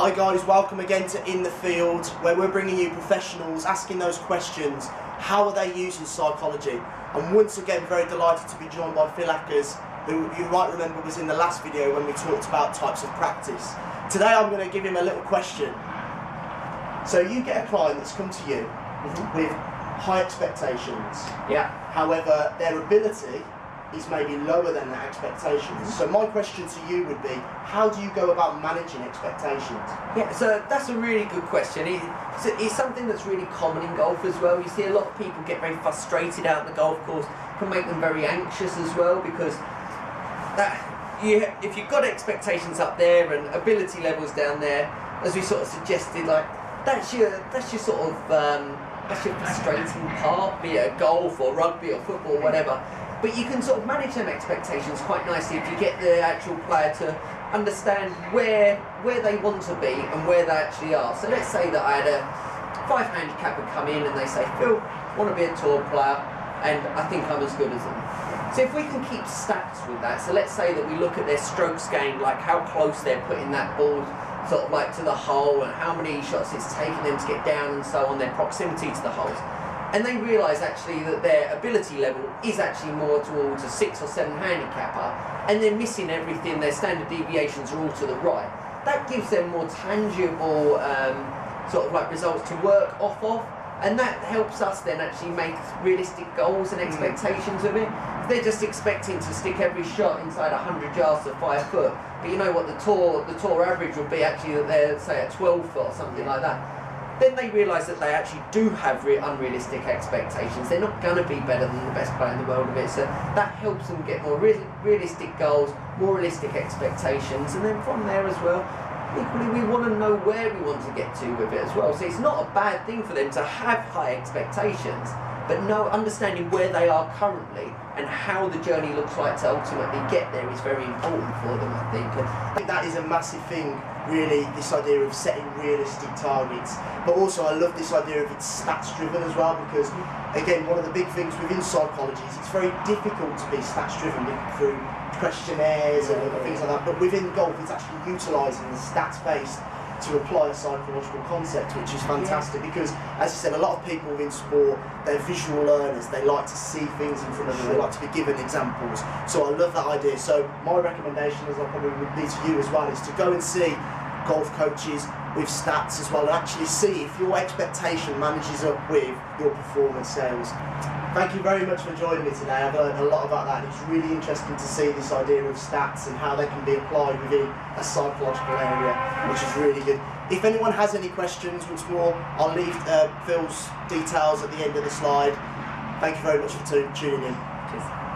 Hi guys, welcome again to In the Field, where we're bringing you professionals asking those questions. How are they using psychology? And once again, very delighted to be joined by Phil Akers, who you might remember was in the last video when we talked about types of practice. Today I'm going to give him a little question. So you get a client that's come to you with high expectations. Yeah. However, their ability is maybe lower than their expectations. So my question to you would be, how do you go about managing expectations? Yeah, so that's a really good question. It's something that's really common in golf as well. You see a lot of people get very frustrated out on the golf course. It can make them very anxious as well, because if you've got expectations up there and ability levels down there, as we sort of suggested, like that's your sort of that's your frustrating part, be it golf or rugby or football or whatever. But you can sort of manage them expectations quite nicely if you get the actual player to understand where they want to be and where they actually are. So let's say that I had a 5 handicapper come in and they say, Phil, I want to be a tour player and I think I'm as good as them. So if we can keep stats with that, so let's say that we look at their strokes gained, like how close they're putting that ball sort of like to the hole and how many shots it's taking them to get down and so on, their proximity to the holes. And they realise actually that their ability level is actually more towards a 6 or 7 handicapper, and they're missing everything, their standard deviations are all to the right. That gives them more tangible sort of like results to work off of, and that helps us then actually make realistic goals and expectations of it. If they're just expecting to stick every shot inside 100 yards of 5 foot, but you know what the tour average would be actually that they're say at 12 foot or something like that, then they realise that they actually do have unrealistic expectations. They're not going to be better than the best player in the world of it. So that helps them get more realistic goals, more realistic expectations, and then from there as well, equally we want to know where we want to get to with it as well. So it's not a bad thing for them to have high expectations, but understanding where they are currently and how the journey looks like to ultimately get there is very important for them, I think. And I think that is a massive thing, really, this idea of setting realistic targets. But also I love this idea of it's stats driven as well, because again, one of the big things within psychology is it's very difficult to be stats driven through questionnaires and other things like that. But within golf, it's actually utilising the stats based to apply a psychological concept, which is fantastic, because as you said, a lot of people in sport, they're visual learners, they like to see things in front of them, they like to be given examples. So I love that idea. So my recommendation, as I probably would be to you as well, is to go and see golf coaches with stats as well, and actually see if your expectation manages up with your performance sales. Thank you very much for joining me today. I've learned a lot about that, and it's really interesting to see this idea of stats and how they can be applied within a psychological area, which is really good. If anyone has any questions, once more, I'll leave Phil's details at the end of the slide. Thank you very much for tuning in. Cheers.